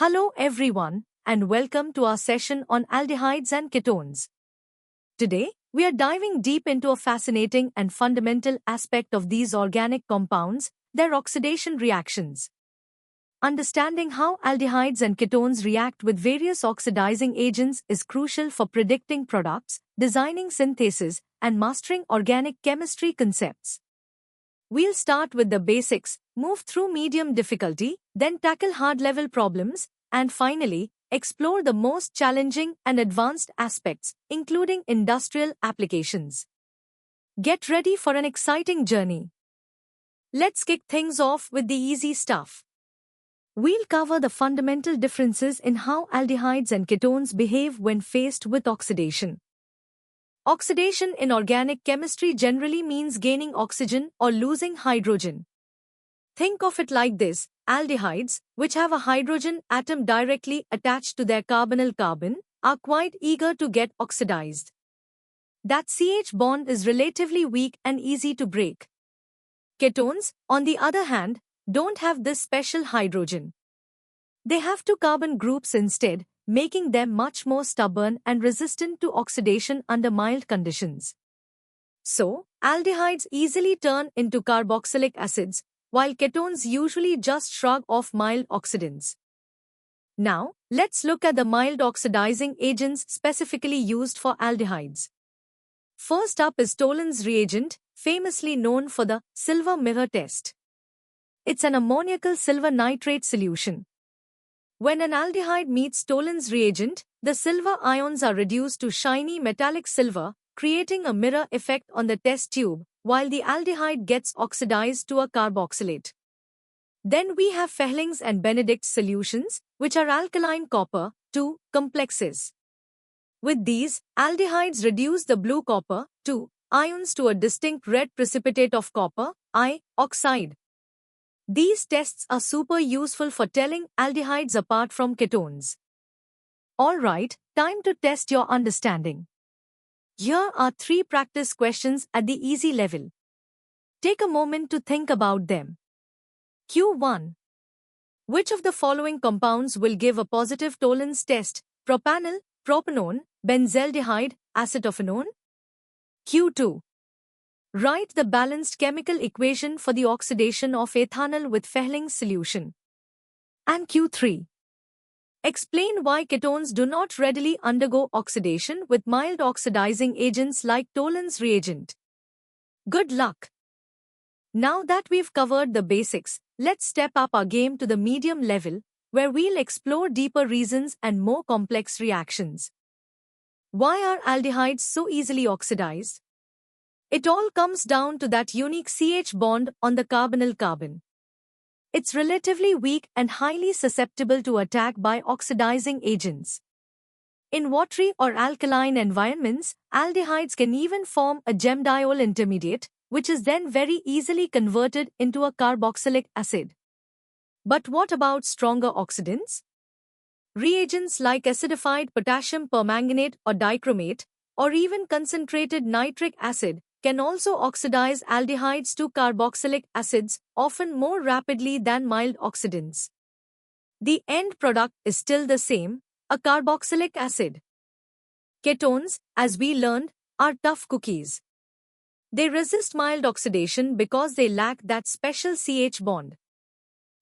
Hello everyone, and welcome to our session on aldehydes and ketones. Today, we are diving deep into a fascinating and fundamental aspect of these organic compounds, their oxidation reactions. Understanding how aldehydes and ketones react with various oxidizing agents is crucial for predicting products, designing syntheses, and mastering organic chemistry concepts. We'll start with the basics, move through medium difficulty, then tackle hard-level problems, and finally, explore the most challenging and advanced aspects, including industrial applications. Get ready for an exciting journey. Let's kick things off with the easy stuff. We'll cover the fundamental differences in how aldehydes and ketones behave when faced with oxidation. Oxidation in organic chemistry generally means gaining oxygen or losing hydrogen. Think of it like this: aldehydes, which have a hydrogen atom directly attached to their carbonyl carbon, are quite eager to get oxidized. That CH bond is relatively weak and easy to break. Ketones, on the other hand, don't have this special hydrogen. They have two carbon groups instead, making them much more stubborn and resistant to oxidation under mild conditions. So, aldehydes easily turn into carboxylic acids, while ketones usually just shrug off mild oxidants. Now, let's look at the mild oxidizing agents specifically used for aldehydes. First up is Tollens reagent, famously known for the silver mirror test. It's an ammoniacal silver nitrate solution. When an aldehyde meets Tollens reagent, the silver ions are reduced to shiny metallic silver, creating a mirror effect on the test tube, while the aldehyde gets oxidized to a carboxylate. Then we have Fehling's and Benedict's solutions, which are alkaline copper, 2, complexes. With these, aldehydes reduce the blue copper, 2, ions to a distinct red precipitate of copper, I, oxide. These tests are super useful for telling aldehydes apart from ketones. Alright, time to test your understanding. Here are 3 practice questions at the easy level. Take a moment to think about them. Q1. Which of the following compounds will give a positive Tollens test? Propanol, propanone, benzaldehyde, acetophenone? Q2. Write the balanced chemical equation for the oxidation of ethanol with Fehling's solution. And Q3. Explain why ketones do not readily undergo oxidation with mild oxidizing agents like Tollens reagent. Good luck! Now that we've covered the basics, let's step up our game to the medium level, where we'll explore deeper reasons and more complex reactions. Why are aldehydes so easily oxidized? It all comes down to that unique CH bond on the carbonyl carbon. It's relatively weak and highly susceptible to attack by oxidizing agents. In watery or alkaline environments, aldehydes can even form a gemdiol intermediate, which is then very easily converted into a carboxylic acid. But what about stronger oxidants? Reagents like acidified potassium permanganate or dichromate, or even concentrated nitric acid, can also oxidize aldehydes to carboxylic acids, often more rapidly than mild oxidants. The end product is still the same, a carboxylic acid. Ketones, as we learned, are tough cookies. They resist mild oxidation because they lack that special CH bond.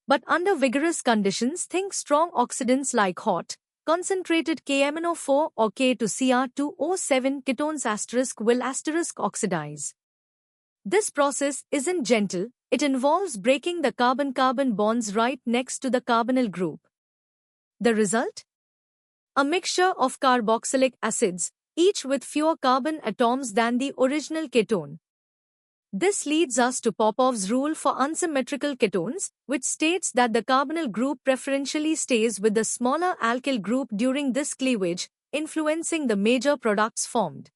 But under vigorous conditions, think strong oxidants like hot, concentrated KMNO4 or K2Cr2O7 ketones will oxidize. This process isn't gentle, it involves breaking the carbon-carbon bonds right next to the carbonyl group. The result? A mixture of carboxylic acids, each with fewer carbon atoms than the original ketone. This leads us to Popov's rule for unsymmetrical ketones, which states that the carbonyl group preferentially stays with the smaller alkyl group during this cleavage, influencing the major products formed.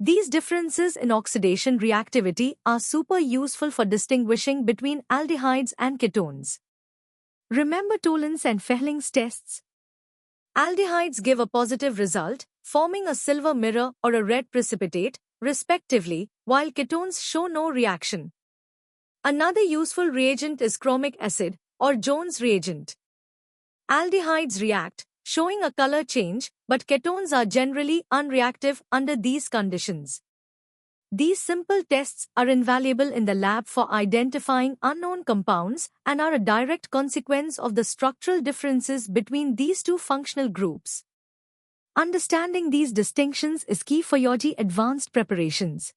These differences in oxidation reactivity are super useful for distinguishing between aldehydes and ketones. Remember Tollens and Fehling's tests? Aldehydes give a positive result, forming a silver mirror or a red precipitate, respectively, while ketones show no reaction. Another useful reagent is chromic acid, or Jones reagent. Aldehydes react, showing a color change, but ketones are generally unreactive under these conditions. These simple tests are invaluable in the lab for identifying unknown compounds and are a direct consequence of the structural differences between these two functional groups. Understanding these distinctions is key for your advanced preparations.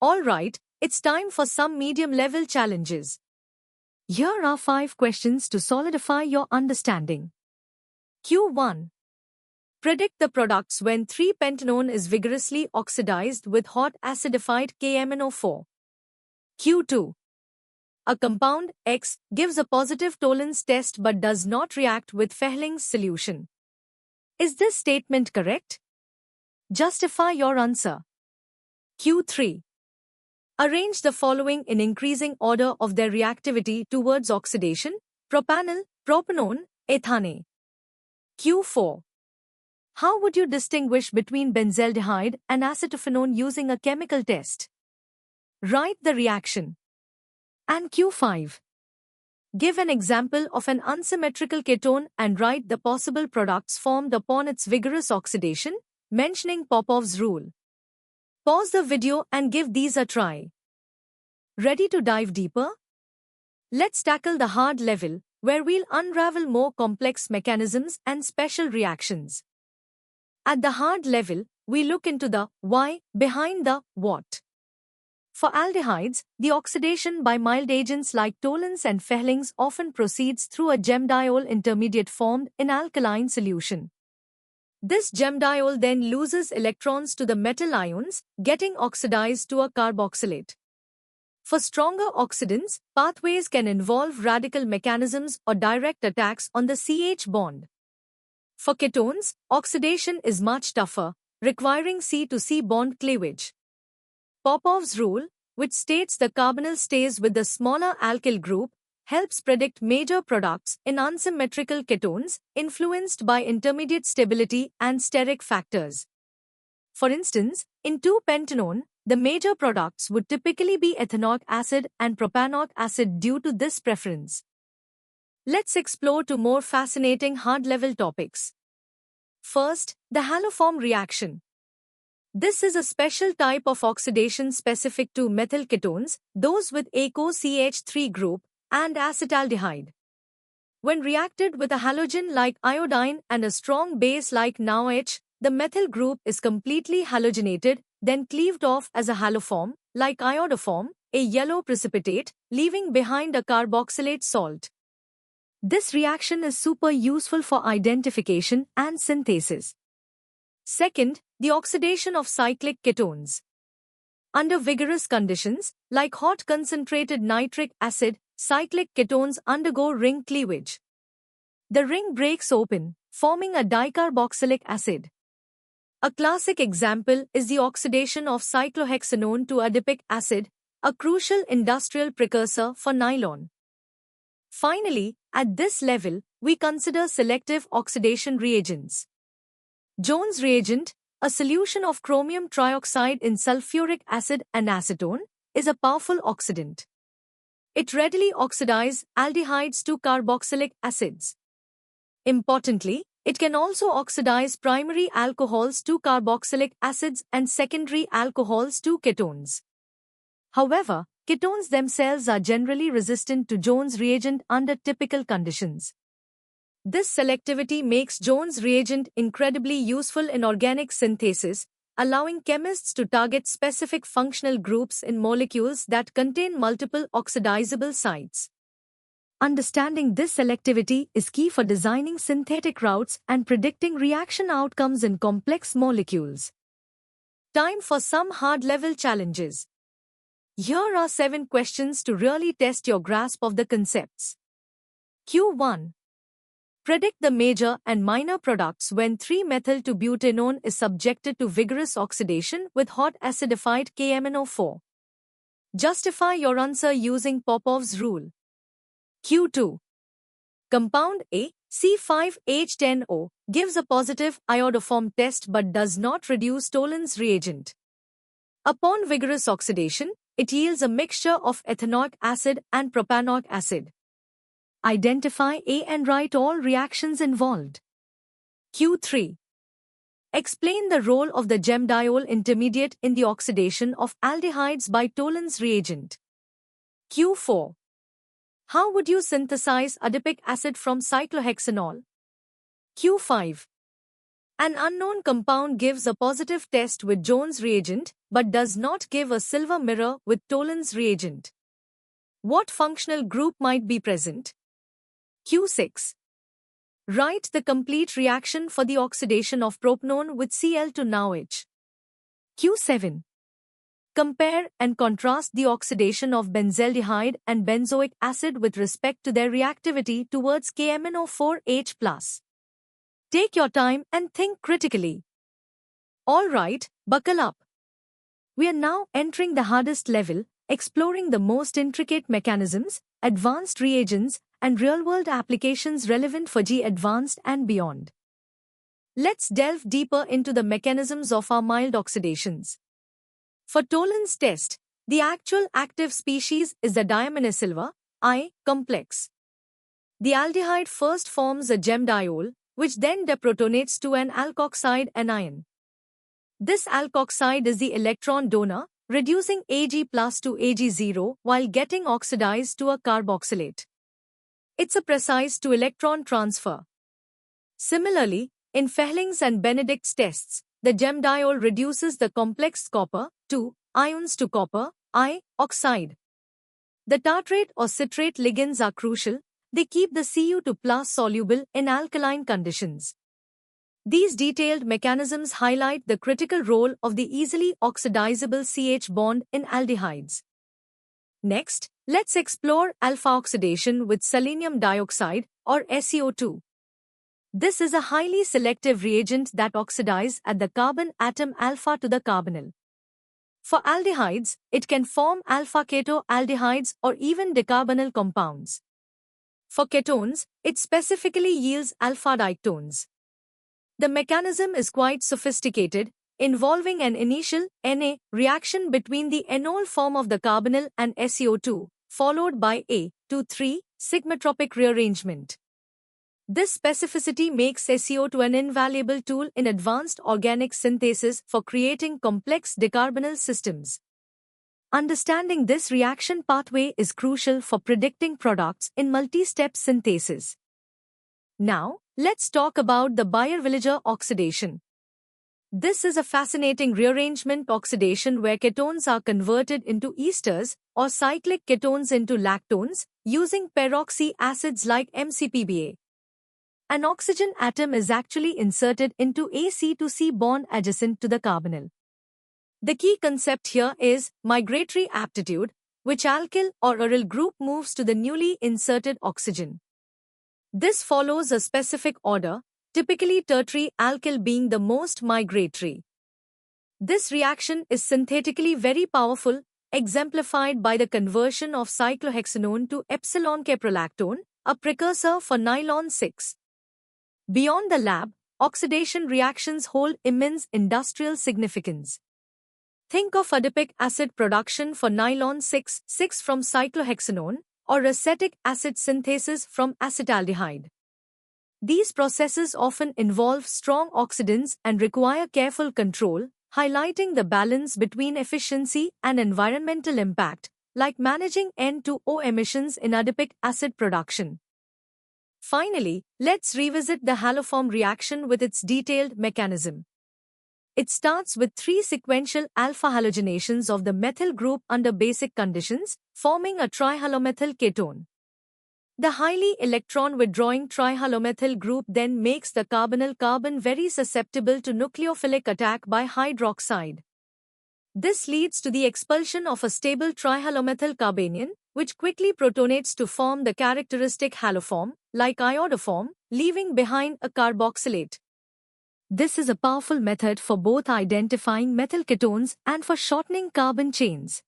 Alright, it's time for some medium-level challenges. Here are 5 questions to solidify your understanding. Q1. Predict the products when 3-pentanone is vigorously oxidized with hot acidified KMnO4. Q2. A compound, X, gives a positive Tollens test but does not react with Fehling's solution. Is this statement correct? Justify your answer. Q3. Arrange the following in increasing order of their reactivity towards oxidation: propanol, propanone, ethane. Q4. How would you distinguish between benzaldehyde and acetophenone using a chemical test? Write the reaction. And Q5. Give an example of an unsymmetrical ketone and write the possible products formed upon its vigorous oxidation, mentioning Popov's rule. Pause the video and give these a try. Ready to dive deeper? Let's tackle the hard level, where we'll unravel more complex mechanisms and special reactions. At the hard level, we look into the why behind the what. For aldehydes, the oxidation by mild agents like Tollens and Fehlings often proceeds through a gemdiol intermediate formed in alkaline solution. This gemdiol then loses electrons to the metal ions, getting oxidized to a carboxylate. For stronger oxidants, pathways can involve radical mechanisms or direct attacks on the CH bond. For ketones, oxidation is much tougher, requiring C to C bond cleavage. Popov's rule, which states the carbonyl stays with the smaller alkyl group, helps predict major products in unsymmetrical ketones influenced by intermediate stability and steric factors. For instance, in 2-pentanone, the major products would typically be ethanoic acid and propanoic acid due to this preference. Let's explore 2 more fascinating hard-level topics. First, the haloform reaction. This is a special type of oxidation specific to methyl ketones, those with ACO-CH3 group, and acetaldehyde. When reacted with a halogen like iodine and a strong base like NaOH, the methyl group is completely halogenated, then cleaved off as a haloform, like iodoform, a yellow precipitate, leaving behind a carboxylate salt. This reaction is super useful for identification and synthesis. Second, the oxidation of cyclic ketones. Under vigorous conditions, like hot concentrated nitric acid, cyclic ketones undergo ring cleavage. The ring breaks open, forming a dicarboxylic acid. A classic example is the oxidation of cyclohexanone to adipic acid, a crucial industrial precursor for nylon. Finally, at this level, we consider selective oxidation reagents. Jones reagent, a solution of chromium trioxide in sulfuric acid and acetone, is a powerful oxidant. It readily oxidizes aldehydes to carboxylic acids. Importantly, it can also oxidize primary alcohols to carboxylic acids and secondary alcohols to ketones. However, ketones themselves are generally resistant to Jones reagent under typical conditions. This selectivity makes Jones reagent incredibly useful in organic synthesis, allowing chemists to target specific functional groups in molecules that contain multiple oxidizable sites. Understanding this selectivity is key for designing synthetic routes and predicting reaction outcomes in complex molecules. Time for some hard-level challenges. Here are 7 questions to really test your grasp of the concepts. Q1. Predict the major and minor products when 3-methyl-to-butanone is subjected to vigorous oxidation with hot acidified KMnO4. Justify your answer using Popov's rule. Q2. Compound A, C5H10O, gives a positive iodoform test but does not reduce Tollens reagent. Upon vigorous oxidation, it yields a mixture of ethanoic acid and propanoic acid. Identify A and write all reactions involved. Q3. Explain the role of the gemdiol intermediate in the oxidation of aldehydes by Tollens reagent. Q4. How would you synthesize adipic acid from cyclohexanol? Q5. An unknown compound gives a positive test with Jones reagent but does not give a silver mirror with Tollens reagent. What functional group might be present? Q6. Write the complete reaction for the oxidation of propanone with Cl to NaOH. Q7. Compare and contrast the oxidation of benzaldehyde and benzoic acid with respect to their reactivity towards KMnO4H+. Take your time and think critically. Alright, buckle up. We are now entering the hardest level, exploring the most intricate mechanisms, advanced reagents, and real-world applications relevant for G Advanced and beyond. Let's delve deeper into the mechanisms of our mild oxidations. For Tollens test, the actual active species is the diaminocilver I complex. The aldehyde first forms a gemdiol, which then deprotonates to an alkoxide anion. This alkoxide is the electron donor, reducing Ag+ to Ag0 while getting oxidized to a carboxylate. It's a precise two-electron transfer. Similarly, in Fehling's and Benedict's tests, the gemdiol reduces the complex copper, 2 ions to copper, I oxide. The tartrate or citrate ligands are crucial. They keep the Cu2+ soluble in alkaline conditions. These detailed mechanisms highlight the critical role of the easily oxidizable CH bond in aldehydes. Next, let's explore alpha oxidation with selenium dioxide or SiO2. This is a highly selective reagent that oxidizes at the carbon atom alpha to the carbonyl. For aldehydes, it can form alpha-ketoaldehydes or even decarbonyl compounds. For ketones, it specifically yields alpha-diketones. The mechanism is quite sophisticated, involving an initial Na reaction between the enol form of the carbonyl and SiO2, followed by a 2,3 sigmatropic rearrangement. This specificity makes SiO2 an invaluable tool in advanced organic synthesis for creating complex decarbonyl systems. Understanding this reaction pathway is crucial for predicting products in multi-step synthesis. Now, let's talk about the Baeyer-Villiger oxidation. This is a fascinating rearrangement oxidation where ketones are converted into esters or cyclic ketones into lactones using peroxy acids like MCPBA. An oxygen atom is actually inserted into a C2C bond adjacent to the carbonyl. The key concept here is migratory aptitude, which alkyl or aryl group moves to the newly inserted oxygen. This follows a specific order, typically tertiary alkyl being the most migratory. This reaction is synthetically very powerful, exemplified by the conversion of cyclohexanone to epsilon caprolactone, a precursor for nylon 6. Beyond the lab, oxidation reactions hold immense industrial significance. Think of adipic acid production for nylon 6,6 from cyclohexanone or acetic acid synthesis from acetaldehyde. These processes often involve strong oxidants and require careful control, highlighting the balance between efficiency and environmental impact, like managing N2O emissions in adipic acid production. Finally, let's revisit the haloform reaction with its detailed mechanism. It starts with 3 sequential alpha halogenations of the methyl group under basic conditions, forming a trihalomethyl ketone. The highly electron-withdrawing trihalomethyl group then makes the carbonyl carbon very susceptible to nucleophilic attack by hydroxide. This leads to the expulsion of a stable trihalomethyl carbanion, which quickly protonates to form the characteristic haloform, like iodoform, leaving behind a carboxylate. This is a powerful method for both identifying methyl ketones and for shortening carbon chains.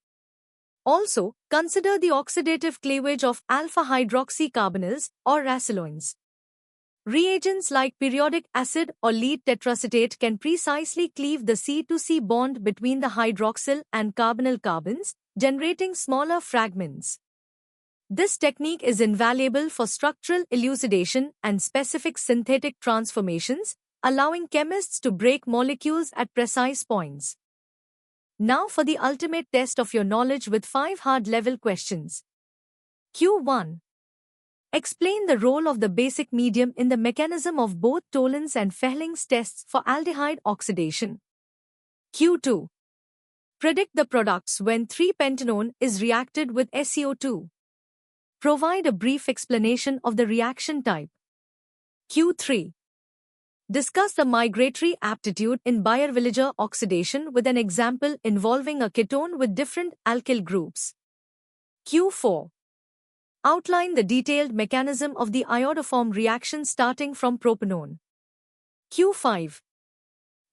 Also, consider the oxidative cleavage of alpha-hydroxycarbonyls or racilloins. Reagents like periodic acid or lead tetracetate can precisely cleave the C-to-C bond between the hydroxyl and carbonyl carbons, generating smaller fragments. This technique is invaluable for structural elucidation and specific synthetic transformations, allowing chemists to break molecules at precise points. Now for the ultimate test of your knowledge with 5 hard-level questions. Q1. Explain the role of the basic medium in the mechanism of both Tollens and Fehling's tests for aldehyde oxidation. Q2. Predict the products when 3-pentanone is reacted with SiO2. Provide a brief explanation of the reaction type. Q3. Discuss the migratory aptitude in Baeyer-Villiger oxidation with an example involving a ketone with different alkyl groups. Q4. Outline the detailed mechanism of the iodoform reaction starting from propanone. Q5.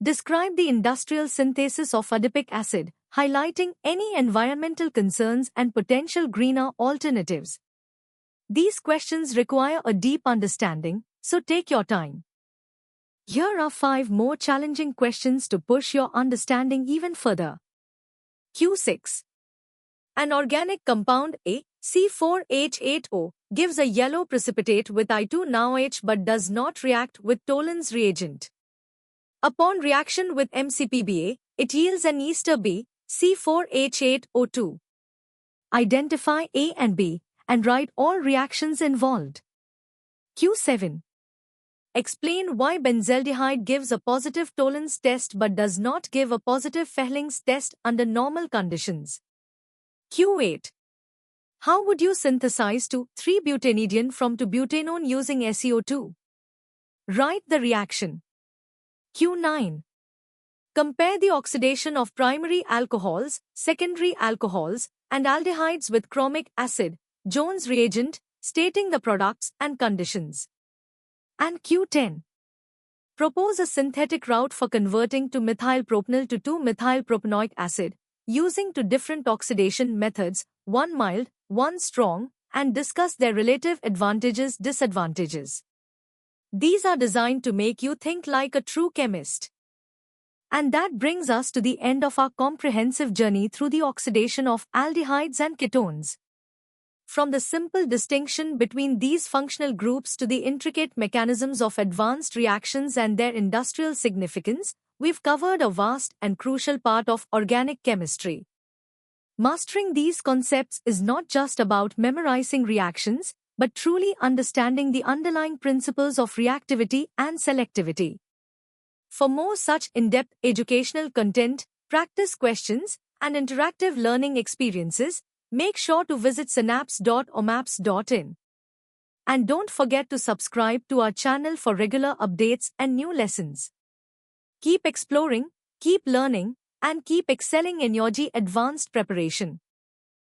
Describe the industrial synthesis of adipic acid, highlighting any environmental concerns and potential greener alternatives. These questions require a deep understanding, so take your time. Here are 5 more challenging questions to push your understanding even further. Q6. An organic compound A, C4H8O, gives a yellow precipitate with I2NaOH but does not react with Tollens reagent. Upon reaction with MCPBA, it yields an ester B, C4H8O2. Identify A and B and write all reactions involved. Q7. Explain why benzaldehyde gives a positive Tollens test but does not give a positive Fehling's test under normal conditions. Q8. How would you synthesize 2,3-butanediene from 2-butanone using SiO2? Write the reaction. Q9. Compare the oxidation of primary alcohols, secondary alcohols, and aldehydes with chromic acid, Jones reagent, stating the products and conditions. And Q10. Propose a synthetic route for converting 2-methylpropanol to 2-methylpropanoic acid, using 2 different oxidation methods, one mild, one strong, and discuss their relative advantages-disadvantages. These are designed to make you think like a true chemist. And that brings us to the end of our comprehensive journey through the oxidation of aldehydes and ketones. From the simple distinction between these functional groups to the intricate mechanisms of advanced reactions and their industrial significance, we've covered a vast and crucial part of organic chemistry. Mastering these concepts is not just about memorizing reactions, but truly understanding the underlying principles of reactivity and selectivity. For more such in-depth educational content, practice questions, and interactive learning experiences, make sure to visit synapse.omaps.in. And don't forget to subscribe to our channel for regular updates and new lessons. Keep exploring, keep learning, and keep excelling in your advanced preparation.